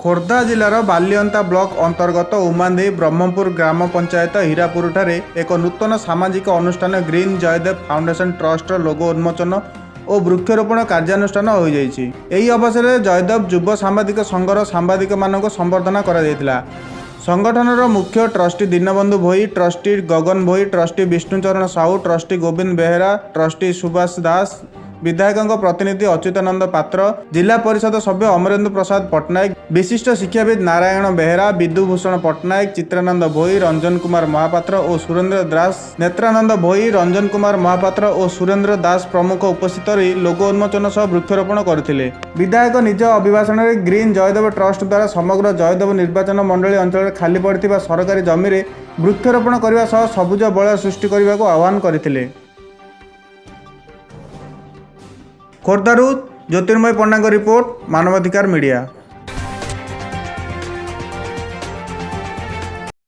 Khordha जिलार Balianta block अंतर्गत उमांदी ब्रह्मपुर ग्राम पंचायत हीरापुर ठारे एक नूतन सामाजिक अनुष्ठान ग्रीन जयदेव फाउंडेशन ट्रस्ट लोगो उन्मोचन और वृक्षरोपण कार्यानुष्ठान हो जाइछि। एही अवसर में जयदेव युव सांबादिक संघर सांबादिक मानक संबर्धना करा जायतिला। संगठनर मुख्य trustee Dinabandhu Bhoi, trustee Gagan Bhoi, trustee Bishnucharan Sahu, trustee Gobind Behera, trustee Subhash Das, विधायक प्रतिनिधि अच्युतानंद पात्र, जिला परिषद सभ्य अमरेंद्र प्रसाद पट्टनायक, विशिष्ट शिक्षाविद नारायण बेहेरा, विदुभूषण पट्टनायक, चित्रानंद भोई, रंजन कुमार महापात्र और सुरेंद्र दास, नेत्रानंद भोई, रंजन कुमार महापात्र और सुरेंद्र दास प्रमुख उपस्थित रही लोगो उन्मोचन सह वृक्षरोपण करथिले। विधायक निज अभिभाषण में ग्रीन जयदेव ट्रस्ट द्वारा समग्र जयदेव निर्वाचन मंडली अंचल खाली पड़िथिबा सरकारी जमी रे वृक्षरोपण करने सह सबुज बलय सृष्टि करने को आह्वान करथिले। खोर्धारू ज्योतिर्मय पंडा रिपोर्ट, मानवाधिकार मीडिया।